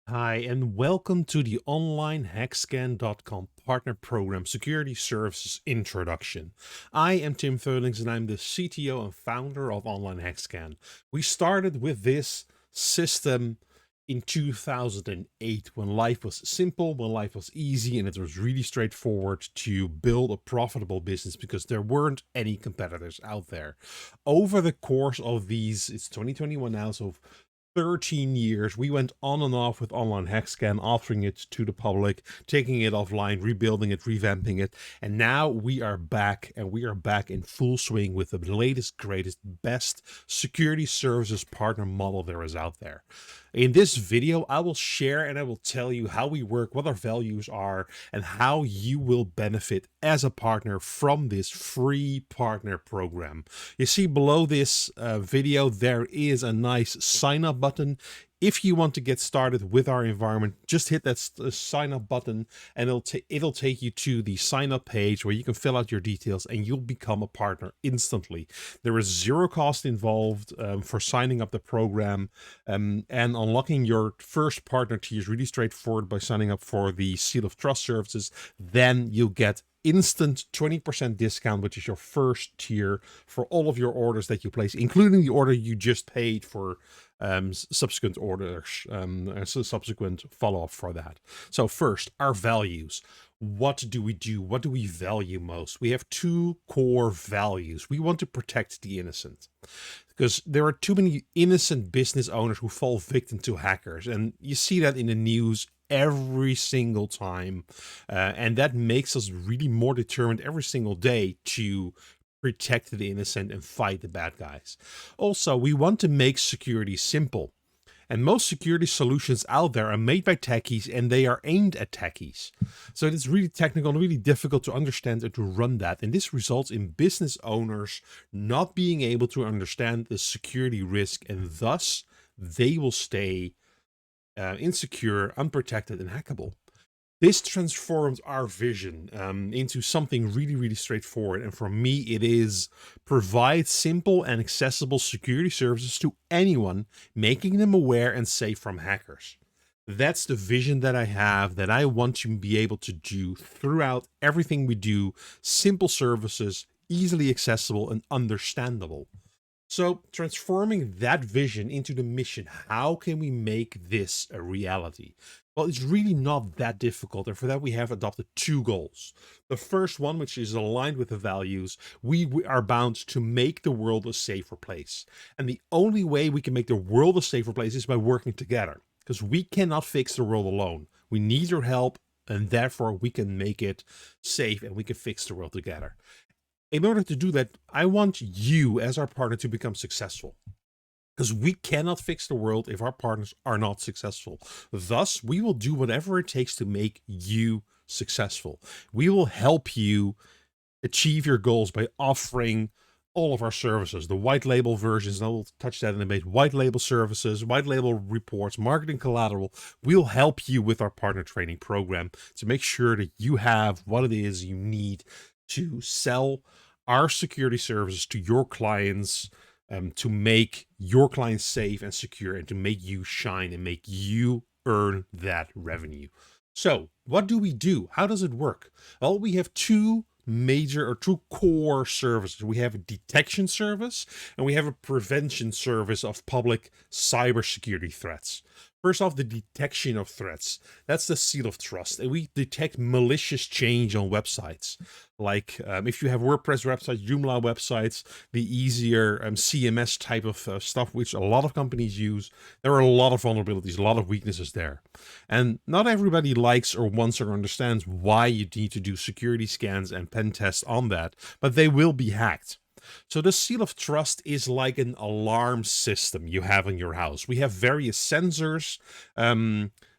Hi, and welcome to the online HackScan.com Partner Program Security Services Introduction. I am Tim Feulings, and I'm the CTO and founder of Online HackScan. We started with this system in 2008 when life was simple, when life was easy, and it was really straightforward to build a profitable business because there weren't any competitors out there. Over the course of it's 2021 now, so 13 years, we went on and off with Online HackScan, offering it to the public, taking it offline, rebuilding it, revamping it, and now we are back, and we are back in full swing with the latest, greatest, best security services partner model there is out there. In this video, I will share and I will tell you how we work, what our values are, and how you will benefit as a partner from this free partner program. You see below this video, there is a nice sign up button. If you want to get started with our environment, just hit that sign up button and it'll take you to the sign up page where you can fill out your details and you'll become a partner instantly. There is zero cost involved for signing up the program, and unlocking your first partner tier is really straightforward by signing up for the Seal of Trust services. Then you'll get instant 20% discount, which is your first tier for all of your orders that you place, including the order you just paid for subsequent orders, subsequent follow-up for that. So first, our values. What do we do? What do we value most? We have two core values. We want to protect the innocent, because there are too many innocent business owners who fall victim to hackers, and you see that in the news every single time, and that makes us really more determined every single day to protect the innocent and fight the bad guys. Also, we want to make security simple. And most security solutions out there are made by techies and they are aimed at techies. So it's really technical and really difficult to understand and to run that. And this results in business owners not being able to understand the security risk, and thus they will stay insecure, unprotected, and hackable. This transforms our vision into something really, really straightforward. And for me, it is provide simple and accessible security services to anyone, making them aware and safe from hackers. That's the vision that I have, that I want to be able to do throughout everything we do. Simple services, easily accessible and understandable. So, transforming that vision into the mission, how can we make this a reality? Well, it's really not that difficult, and for that we have adopted two goals. The first one, which is aligned with the values, we are bound to make the world a safer place. And the only way we can make the world a safer place is by working together, because we cannot fix the world alone. We need your help, and therefore we can make it safe and we can fix the world together. In order to do that, I want you as our partner to become successful, because we cannot fix the world if our partners are not successful. Thus, we will do whatever it takes to make you successful. We will help you achieve your goals by offering all of our services, the white label versions, and I will touch that in a bit. White label services, white label reports, marketing collateral. We'll help you with our partner training program to make sure that you have what it is you need to sell our security services to your clients, to make your clients safe and secure, and to make you shine and make you earn that revenue. So, what do we do? How does it work? Well, we have two core services. We have a detection service and we have a prevention service of public cybersecurity threats. First off, the detection of threats. That's the Seal of Trust. And we detect malicious change on websites. Like if you have WordPress websites, Joomla websites, the easier CMS type of stuff, which a lot of companies use, there are a lot of vulnerabilities, a lot of weaknesses there. And not everybody likes or wants or understands why you need to do security scans and pen tests on that, but they will be hacked. So the Seal of Trust is like an alarm system you have in your house. We have various sensors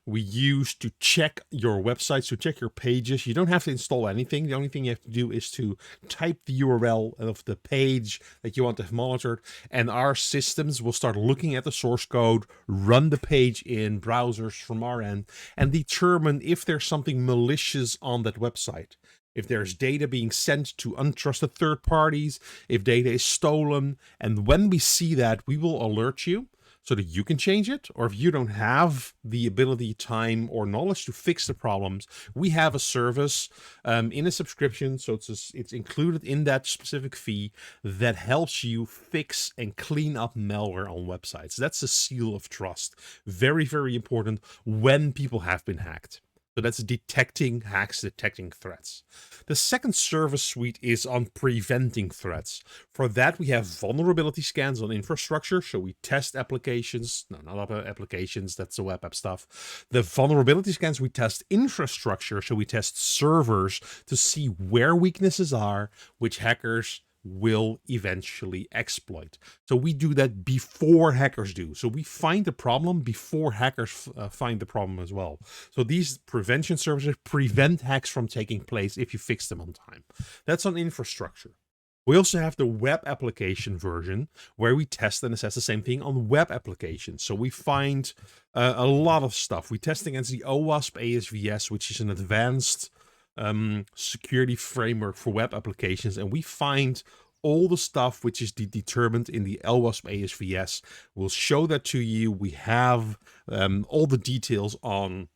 we use to check your websites, to check your pages. You don't have to install anything. The only thing you have to do is to type the URL of the page that you want to have monitored, and our systems will start looking at the source code, run the page in browsers from our end, and determine if there's something malicious on that website. If there's data being sent to untrusted third parties, if data is stolen. And when we see that, we will alert you so that you can change it, or if you don't have the ability, time, or knowledge to fix the problems, we have a service in a subscription, so it's included in that specific fee that helps you fix and clean up malware on websites. That's a seal of trust. Very, very important when people have been hacked. So that's detecting hacks, detecting threats. The second service suite is on preventing threats. For that, we have vulnerability scans on infrastructure. So we test applications, no, not other applications, that's the web app stuff. The vulnerability scans, we test infrastructure. So we test servers to see where weaknesses are, which hackers will eventually exploit. So we do that before hackers do. So we find the problem before hackers find the problem as well. So these prevention services prevent hacks from taking place if you fix them on time. That's on infrastructure. We also have the web application version where we test and assess the same thing on web applications. So we find a lot of stuff. We test against the OWASP ASVS, which is an advanced security framework for web applications, and we find all the stuff which is determined in the OWASP ASVS. We'll show that to you. We have all the details on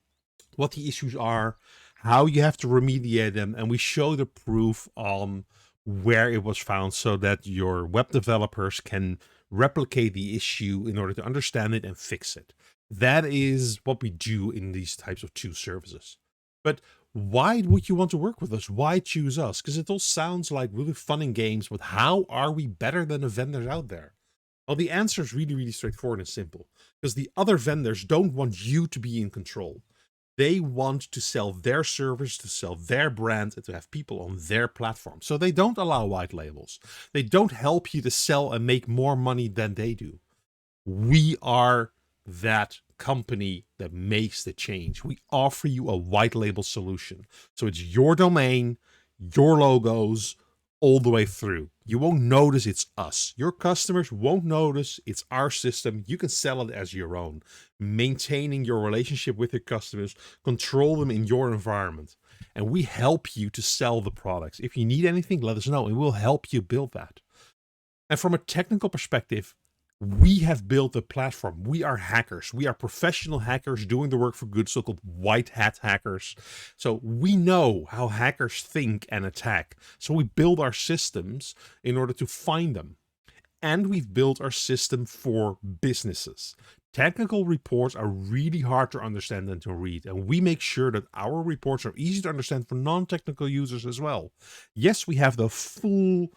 what the issues are, how you have to remediate them, and we show the proof on where it was found so that your web developers can replicate the issue in order to understand it and fix it. That is what we do in these types of two services. But why would you want to work with us? Why choose us? Because it all sounds like really fun and games, but how are we better than the vendors out there? Well, the answer is really, really straightforward and simple. Because the other vendors don't want you to be in control. They want to sell their service, to sell their brand, and to have people on their platform. So they don't allow white labels. They don't help you to sell and make more money than they do. We are that company that makes the change. We offer you a white label solution. So it's your domain, your logos, all the way through. You won't notice it's us. Your customers won't notice it's our system. You can sell it as your own, maintaining your relationship with your customers, control them in your environment. And we help you to sell the products. If you need anything, let us know and we'll help you build that. And from a technical perspective, we have built a platform. We are hackers. We are professional hackers doing the work for good, so-called white hat hackers. So we know how hackers think and attack. So we build our systems in order to find them. And we've built our system for businesses. Technical reports are really hard to understand and to read, and we make sure that our reports are easy to understand for non-technical users as well. Yes, we have the full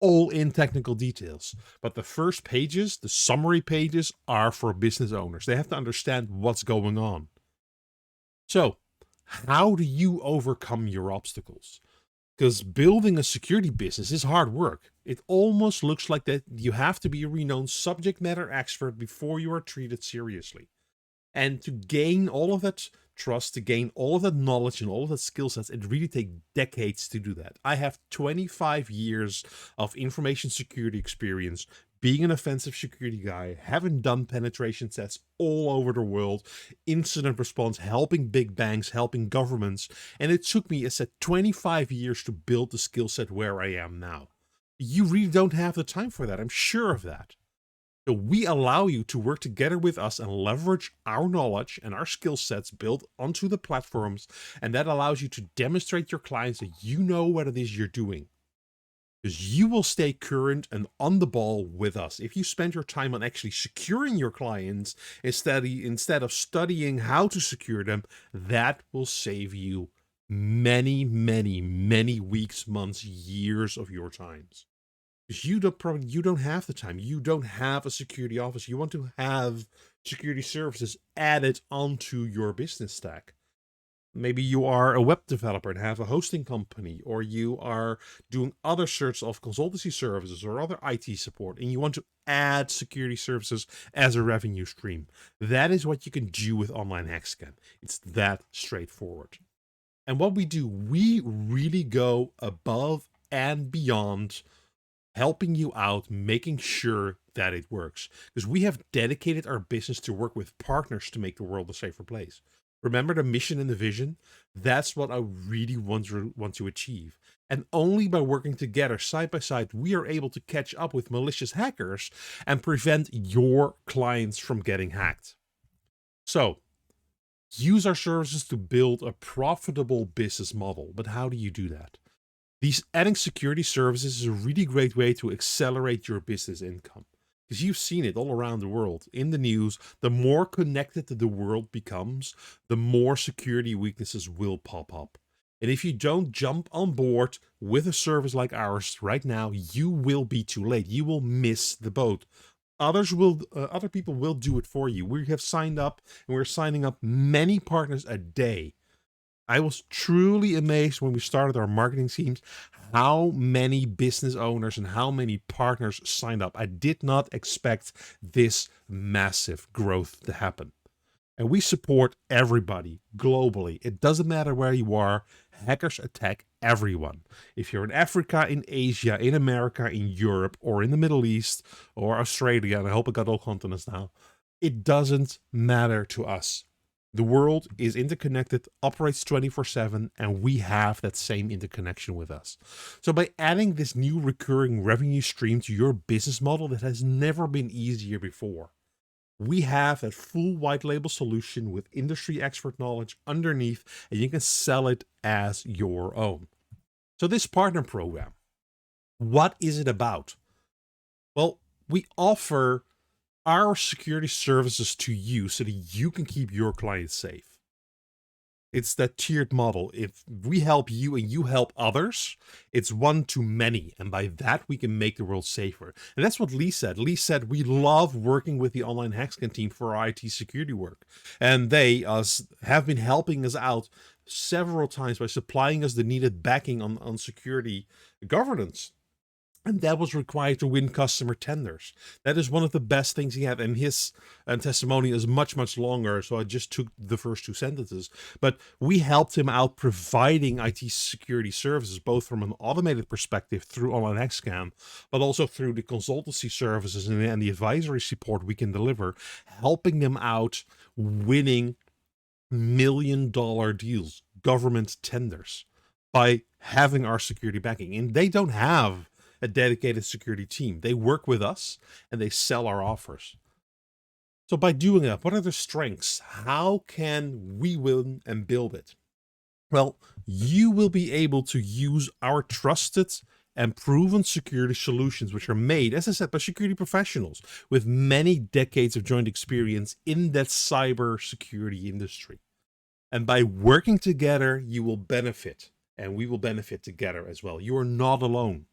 all-in technical details, but the first pages, the summary pages, are for business owners. They have to understand what's going on. So, how do you overcome your obstacles? Because building a security business is hard work. It almost looks like that you have to be a renowned subject matter expert before you are treated seriously. And to gain all of that trust, to gain all of that knowledge and all of that skill sets, it really takes decades to do that. I have 25 years of information security experience, being an offensive security guy, having done penetration tests all over the world, incident response, helping big banks, helping governments. And it took me, I said, 25 years to build the skill set where I am now. You really don't have the time for that. I'm sure of that. So we allow you to work together with us and leverage our knowledge and our skill sets built onto the platforms. And that allows you to demonstrate your clients that you know what it is you're doing. Because you will stay current and on the ball with us. If you spend your time on actually securing your clients instead of studying how to secure them, that will save you many, many, many weeks, months, years of your times. Because you don't have the time. You don't have a security office. You want to have security services added onto your business stack. Maybe you are a web developer and have a hosting company, or you are doing other sorts of consultancy services or other IT support, and you want to add security services as a revenue stream. That is what you can do with Online HackScan. It's that straightforward. And what we do, we really go above and beyond helping you out, making sure that it works. Because we have dedicated our business to work with partners to make the world a safer place. Remember the mission and the vision? That's what I really want to achieve. And only by working together side by side, we are able to catch up with malicious hackers and prevent your clients from getting hacked. So, use our services to build a profitable business model. But how do you do that? Adding security services is a really great way to accelerate your business income. Because you've seen it all around the world in the news. The more connected the world becomes, the more security weaknesses will pop up. And if you don't jump on board with a service like ours right now, you will be too late. You will miss the boat. Other people will do it for you. We have signed up, and we're signing up many partners a day. I was truly amazed when we started our marketing teams how many business owners and how many partners signed up. I did not expect this massive growth to happen. And we support everybody globally. It doesn't matter where you are. Hackers attack everyone. If you're in Africa, in Asia, in America, in Europe, or in the Middle East, or Australia, and I hope I got all continents now, it doesn't matter to us. The world is interconnected, operates 24/7, and we have that same interconnection with us. So by adding this new recurring revenue stream to your business model that has never been easier before, we have a full white label solution with industry expert knowledge underneath, and you can sell it as your own. So this partner program, what is it about? Well, we offer our security services to you so that you can keep your clients safe. It's that tiered model. If we help you and you help others, it's one to many. And by that, we can make the world safer. And that's what Lee said. Lee said, we love working with the Online HackScan team for our IT security work. And they have been helping us out several times by supplying us the needed backing on security governance. And that was required to win customer tenders. That is one of the best things he had. And his testimony is much, much longer. So I just took the first two sentences. But we helped him out providing IT security services, both from an automated perspective through Online HackScan, but also through the consultancy services and the advisory support we can deliver, helping them out winning $1 million deals, government tenders, by having our security backing. And they don't have a dedicated security team. They work with us and they sell our offers. So by doing that, what are the strengths? How can we win and build it? Well, you will be able to use our trusted and proven security solutions, which are made, as I said, by security professionals with many decades of joint experience in that cyber security industry. And by working together, you will benefit, and we will benefit together as well. You are not alone.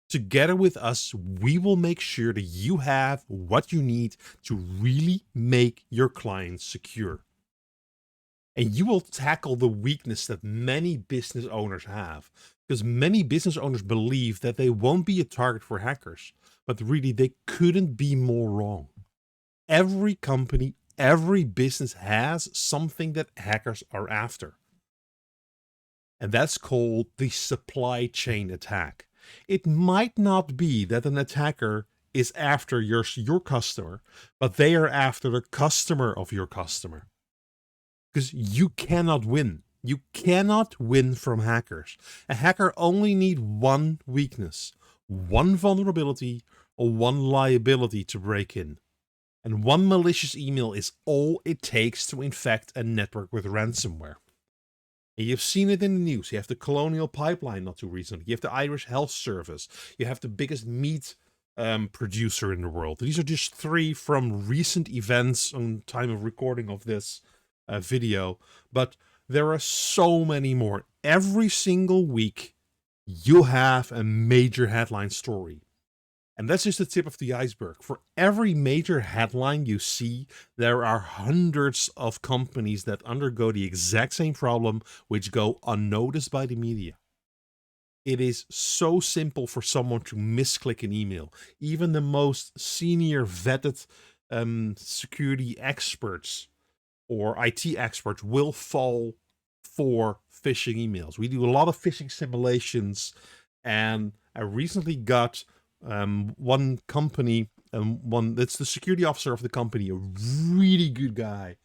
Together with us, we will make sure that you have what you need to really make your clients secure. And you will tackle the weakness that many business owners have, because many business owners believe that they won't be a target for hackers, but really they couldn't be more wrong. Every company, every business has something that hackers are after. And that's called the supply chain attack. It might not be that an attacker is after your customer, but they are after the customer of your customer. Because you cannot win. You cannot win from hackers. A hacker only needs one weakness, one vulnerability, or one liability to break in. And one malicious email is all it takes to infect a network with ransomware. And you've seen it in the news. You have the Colonial Pipeline not too recently. You have the Irish Health Service. You have the biggest meat producer in the world. These are just three from recent events on time of recording of this video. But there are so many more. Every single week, you have a major headline story. And that's just the tip of the iceberg. For every major headline you see, there are hundreds of companies that undergo the exact same problem, which go unnoticed by the media. It is so simple for someone to misclick an email. Even the most senior vetted security experts or IT experts will fall for phishing emails. We do a lot of phishing simulations, and I recently got one company, that's the security officer of the company, a really good guy.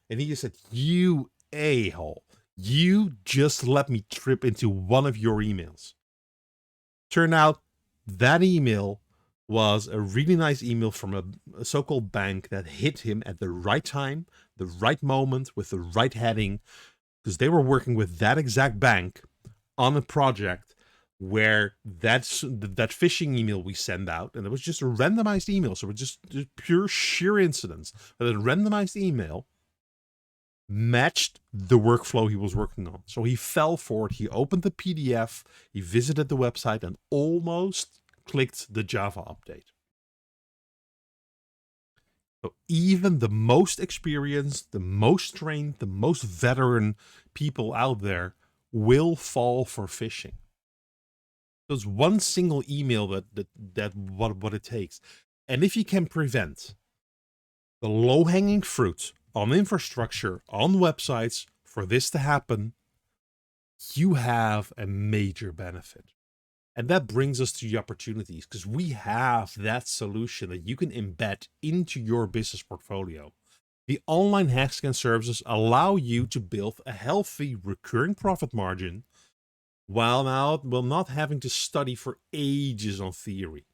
And he just said, "You a-hole, you just let me trip into one of your emails." Turned out that email was a really nice email from a so-called bank that hit him at the right time, the right moment, with the right heading, because they were working with that exact bank on a project where that phishing email we send out, and it was just a randomized email, so it was just pure sheer incidents, but a randomized email matched the workflow he was working on. So he fell for it. He opened the PDF, he visited the website, and almost clicked the Java update. So even the most experienced, the most trained, the most veteran people out there will fall for phishing. There's one single email that what it takes. And if you can prevent the low-hanging fruit on infrastructure, on websites, for this to happen, you have a major benefit. And that brings us to the opportunities, because we have that solution that you can embed into your business portfolio. The online HackScan services allow you to build a healthy recurring profit margin while not having to study for ages on theory.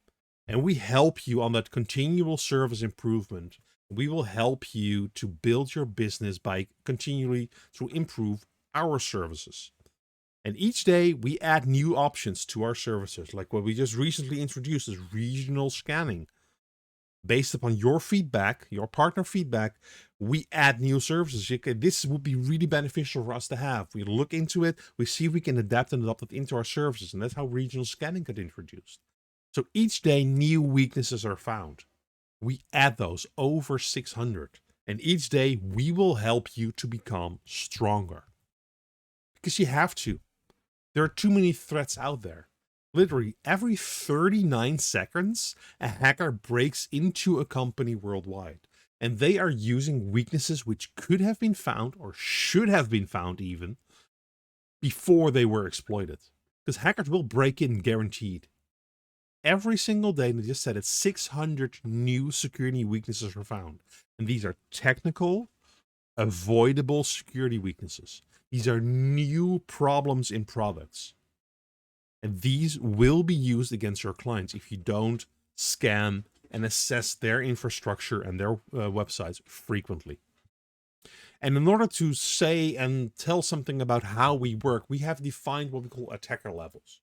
And we help you on that continual service improvement. We will help you to build your business by continually to improve our services. And each day we add new options to our services, like what we just recently introduced is regional scanning. Based upon your feedback, your partner feedback, we add new services. This would be really beneficial for us to have. We look into it, we see if we can adapt and adopt it into our services, and that's how regional scanning got introduced. So each day, new weaknesses are found. We add those, over 600. And each day, we will help you to become stronger. Because you have to. There are too many threats out there. Literally, every 39 seconds, a hacker breaks into a company worldwide. And they are using weaknesses which could have been found, or should have been found even, before they were exploited. Because hackers will break in, guaranteed. Every single day, they just said it, 600 new security weaknesses are found. And these are technical, avoidable security weaknesses. These are new problems in products. And these will be used against your clients if you don't scan and assess their infrastructure and their websites frequently. And in order to say and tell something about how we work, we have defined what we call attacker levels.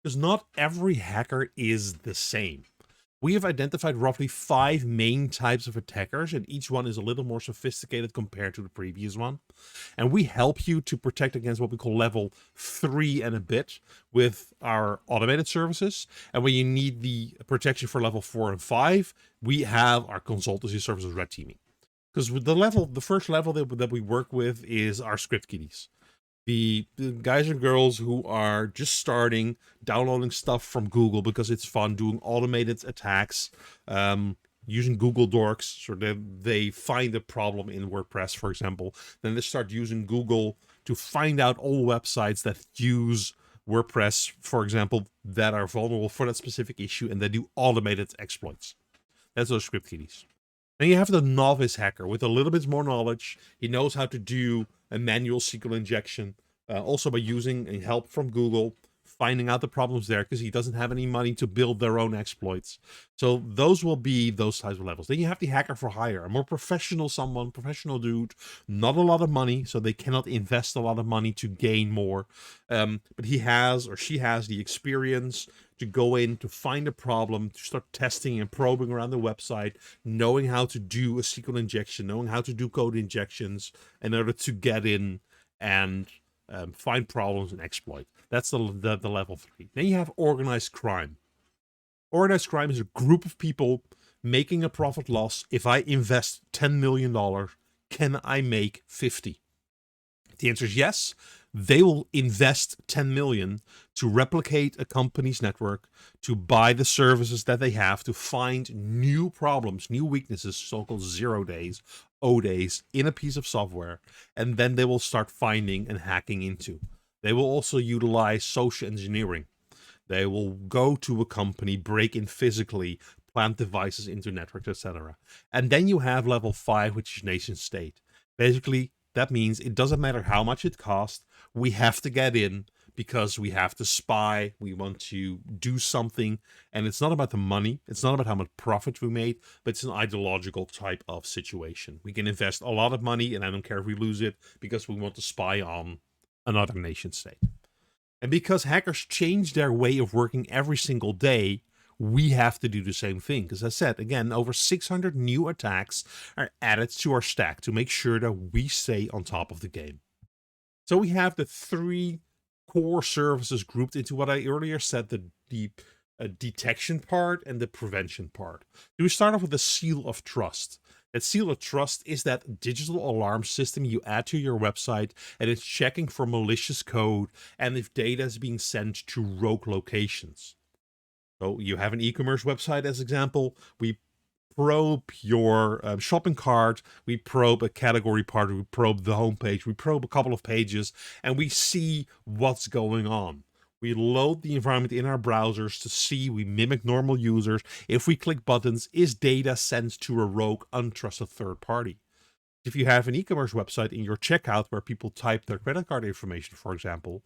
Because not every hacker is the same. We have identified roughly 5 main types of attackers, and each one is a little more sophisticated compared to the previous one. And we help you to protect against what we call level 3 and a bit with our automated services. And when you need the protection for level 4 and 5, we have our consultancy services, Red Teaming. Because with the first level that we work with is our script kiddies. The guys and girls who are just starting, downloading stuff from Google because it's fun, doing automated attacks, using Google Dorks, so that they find a problem in WordPress, for example. Then they start using Google to find out all websites that use WordPress, for example, that are vulnerable for that specific issue, and they do automated exploits. That's those script kiddies. Then you have the novice hacker with a little bit more knowledge. He knows how to do a manual SQL injection, also by using help from Google, finding out the problems there because he doesn't have any money to build their own exploits. So those will be those types of levels. Then you have the hacker for hire, a more professional dude, not a lot of money, so they cannot invest a lot of money to gain more. But he has or she has the experience to go in, to find a problem, to start testing and probing around the website, knowing how to do a SQL injection, knowing how to do code injections in order to get in and find problems and exploit. That's the level 3. Then you have organized crime. Organized crime is a group of people making a profit loss. If I invest $10 million, can I make 50? The answer is yes. They will invest 10 million to replicate a company's network, to buy the services that they have, to find new problems, new weaknesses, so-called 0 days, O days, in a piece of software, and then they will start finding and hacking into. They will also utilize social engineering. They will go to a company, break in physically, plant devices into networks, etc. And then you have level 5, which is nation state. Basically, that means it doesn't matter how much it costs, we have to get in because we have to spy, we want to do something, and it's not about the money, it's not about how much profit we made, but it's an ideological type of situation. We can invest a lot of money, and I don't care if we lose it, because we want to spy on another nation state. And because hackers change their way of working every single day, we have to do the same thing. Because I said, again, over 600 new attacks are added to our stack to make sure that we stay on top of the game. So we have the three core services grouped into what I earlier said, the detection part and the prevention part. So we start off with the seal of trust. That seal of trust is that digital alarm system you add to your website, and it's checking for malicious code and if data is being sent to rogue locations. So you have an e-commerce website as example, we probe your shopping cart, we probe a category part, we probe the homepage, we probe a couple of pages, and we see what's going on. We load the environment in our browsers to see, we mimic normal users. If we click buttons, is data sent to a rogue, untrusted third party? If you have an e-commerce website in your checkout where people type their credit card information, for example,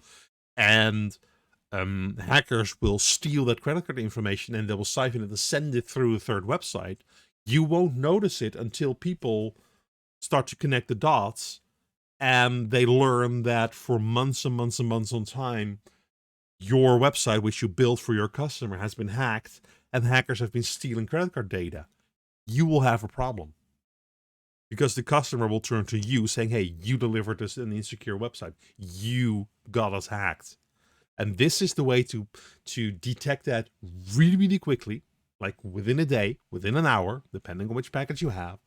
and hackers will steal that credit card information and they will siphon it and send it through a third website, you won't notice it until people start to connect the dots and they learn that for months and months and months on time, your website, which you built for your customer, has been hacked and hackers have been stealing credit card data. You will have a problem because the customer will turn to you saying, hey, you delivered us an insecure website. You got us hacked. And this is the way to detect that really, really quickly, like within a day, within an hour, depending on which package you have.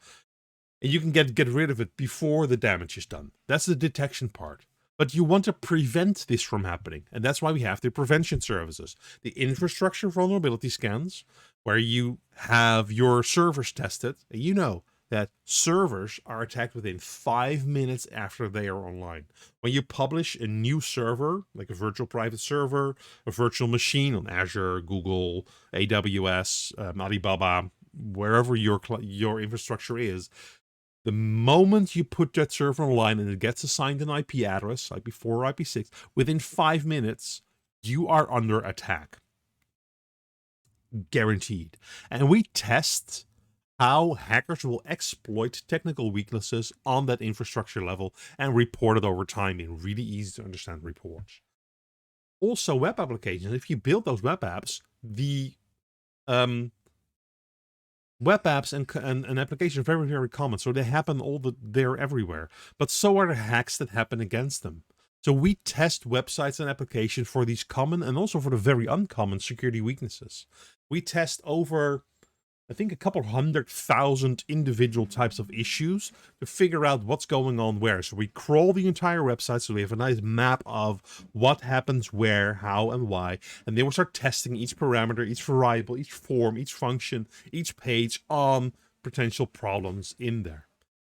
And you can get rid of it before the damage is done. That's the detection part. But you want to prevent this from happening. And that's why we have the prevention services. The infrastructure vulnerability scans, where you have your servers tested. And you know that servers are attacked within 5 minutes after they are online. When you publish a new server, like a virtual private server, a virtual machine on Azure, Google, AWS, Alibaba, wherever your infrastructure is, the moment you put that server online and it gets assigned an IP address, IP4 or IP6, within 5 minutes, you are under attack. Guaranteed. And we test how hackers will exploit technical weaknesses on that infrastructure level and report it over time in really easy to understand reports. Also, web applications, if you build those web apps, the web apps and applications are very, very common. So they happen they're everywhere. But so are the hacks that happen against them. So we test websites and applications for these common and also for the very uncommon security weaknesses. We test over, I think, a couple 100,000 individual types of issues to figure out what's going on where. So we crawl the entire website so we have a nice map of what happens where, how, and why. And then we start testing each parameter, each variable, each form, each function, each page on potential problems in there.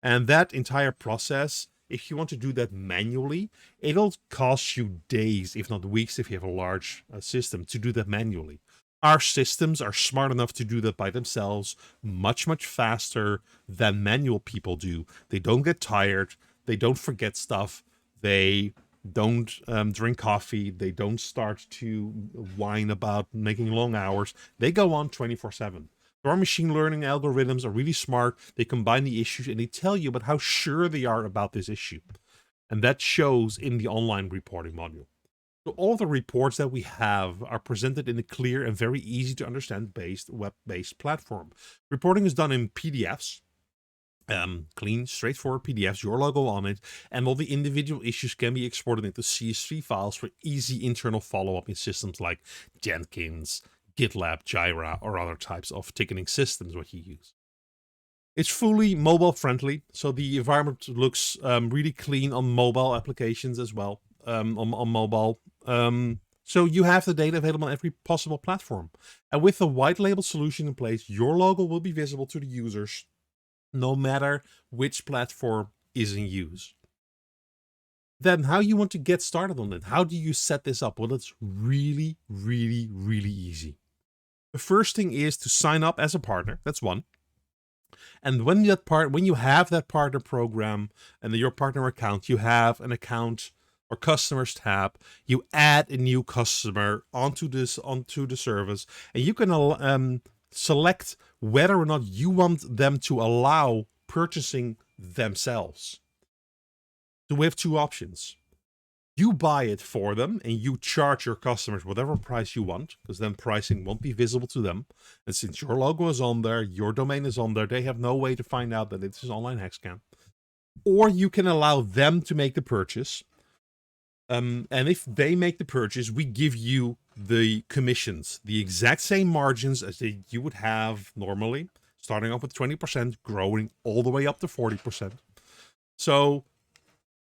And that entire process, if you want to do that manually, it'll cost you days, if not weeks, if you have a large system to do that manually. Our systems are smart enough to do that by themselves much, much faster than manual people do. They don't get tired. They don't forget stuff. They don't drink coffee. They don't start to whine about making long hours. They go on 24/7. So our machine learning algorithms are really smart. They combine the issues and they tell you about how sure they are about this issue. And that shows in the online reporting module. So all the reports that we have are presented in a clear and very easy to understand web-based platform. Reporting is done in PDFs, clean, straightforward PDFs, your logo on it, and all the individual issues can be exported into CSV files for easy internal follow-up in systems like Jenkins, GitLab, Jira, or other types of ticketing systems what you use. It's fully mobile friendly, so the environment looks really clean on mobile applications as well. On mobile. So you have the data available on every possible platform. And with the white label solution in place, your logo will be visible to the users no matter which platform is in use. Then how you want to get started on it? How do you set this up? Well, it's really, really, really easy. The first thing is to sign up as a partner. That's one. And when you have that partner program and your partner account, you have an account or customers tab. You add a new customer onto the service, and you can select whether or not you want them to allow purchasing themselves. So we have two options. You buy it for them and you charge your customers whatever price you want, because then pricing won't be visible to them. And since your logo is on there, your domain is on there, they have no way to find out that it is Online HackScan. Or you can allow them to make the purchase. And if they make the purchase, we give you the commissions, the exact same margins as you would have normally, starting off with 20%, growing all the way up to 40%. So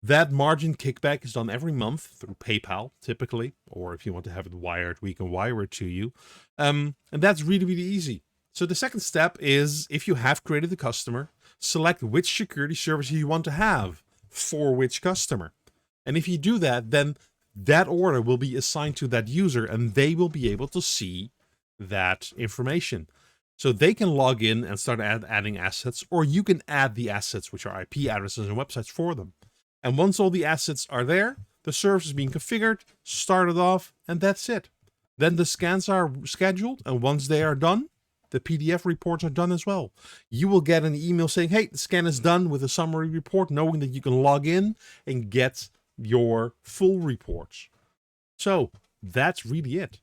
that margin kickback is done every month through PayPal, typically, or if you want to have it wired, we can wire it to you. And that's really, really easy. So the second step is, if you have created the customer, select which security service you want to have for which customer. And if you do that, then that order will be assigned to that user and they will be able to see that information. So they can log in and start adding assets, or you can add the assets, which are IP addresses and websites, for them. And once all the assets are there, the service is being configured, started off, and that's it. Then the scans are scheduled, and once they are done, the PDF reports are done as well. You will get an email saying, hey, the scan is done, with a summary report, knowing that you can log in and get your full reports. So that's really it.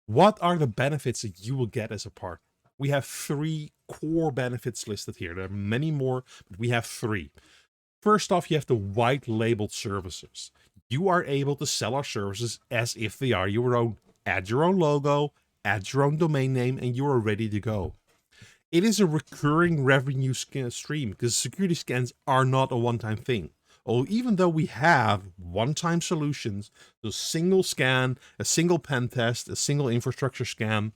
What are the benefits that you will get as a partner? We have 3 core benefits listed here. There are many more, but we have 3. First off, you have the white labeled services. You are able to sell our services as if they are your own. Add your own logo, add your own domain name, and you are ready to go. It is a recurring revenue stream, because security scans are not a one-time thing. Even though we have one-time solutions, a single scan, a single pen test, a single infrastructure scan,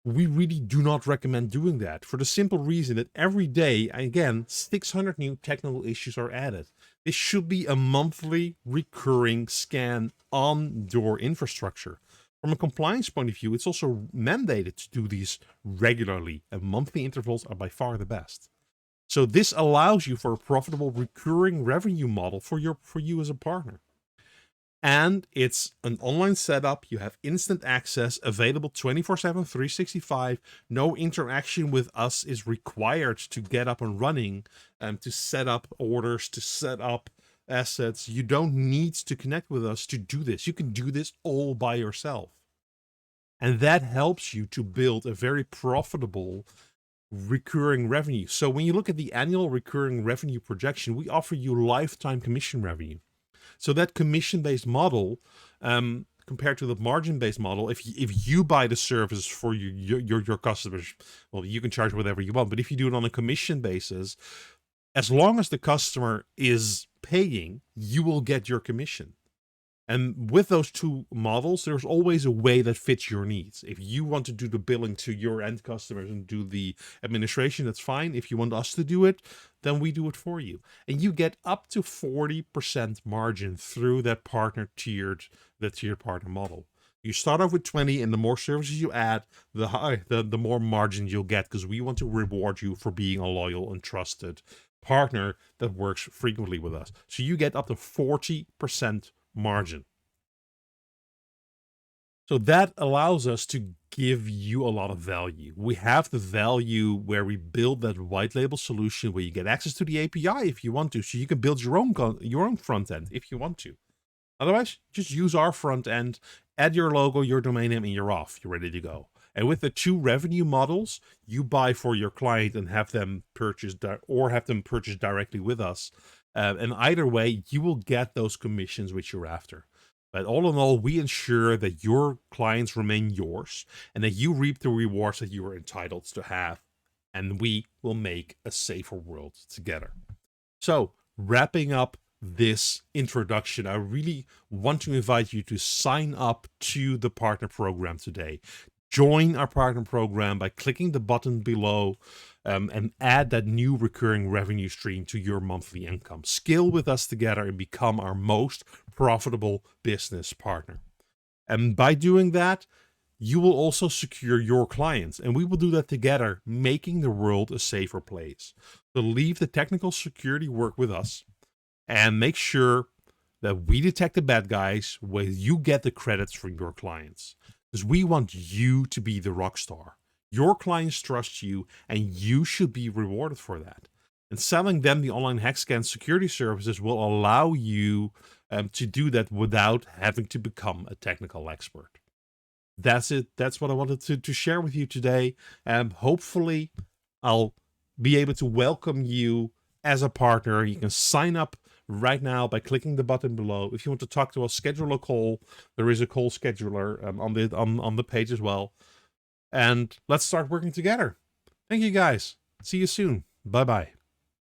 we really do not recommend doing that, for the simple reason that every day, again, 600 new technical issues are added. This should be a monthly recurring scan on your infrastructure. From a compliance point of view, it's also mandated to do these regularly, and monthly intervals are by far the best. So this allows you for a profitable recurring revenue model for you as a partner. And it's an online setup. You have instant access, available 24/7, 365. No interaction with us is required to get up and running, to set up orders, to set up assets. You don't need to connect with us to do this. You can do this all by yourself. And that helps you to build a very profitable recurring revenue. So when you look at the annual recurring revenue projection, we offer you lifetime commission revenue. So that commission-based model, compared to the margin-based model, if you buy the service for your customers, well, you can charge whatever you want. But if you do it on a commission basis, as long as the customer is paying, you will get your commission. And with those two models, there's always a way that fits your needs. If you want to do the billing to your end customers and do the administration, that's fine. If you want us to do it, then we do it for you. And you get up to 40% margin through that tiered partner model. You start off with 20, and the more services you add, the more margin you'll get, because we want to reward you for being a loyal and trusted partner that works frequently with us. So you get up to 40% margin. So that allows us to give you a lot of value. We have the value where we build that white label solution where you get access to the API if you want to, so you can build your own front end if you want to. Otherwise, just use our front end, add your logo, your domain name, and you're off. You're ready to go. And with the 2 revenue models, you buy for your client and have them purchase directly with us. And either way, you will get those commissions which you're after. But all in all, we ensure that your clients remain yours and that you reap the rewards that you are entitled to have. And we will make a safer world together. So, wrapping up this introduction, I really want to invite you to sign up to the partner program today. Join our partner program by clicking the button below, and add that new recurring revenue stream to your monthly income. Scale with us together and become our most profitable business partner. And by doing that, you will also secure your clients, and we will do that together, making the world a safer place. So leave the technical security work with us and make sure that we detect the bad guys where you get the credits from your clients. Because we want you to be the rock star. Your clients trust you, and you should be rewarded for that. And selling them the online HackScan security services will allow you to do that without having to become a technical expert. That's it. That's what I wanted to share with you today. Hopefully, I'll be able to welcome you as a partner. You can sign up right now by clicking the button below. If you want to talk to us, schedule a call. There is a call scheduler on the page as well. And let's start working together. Thank you guys. See you soon. Bye-bye.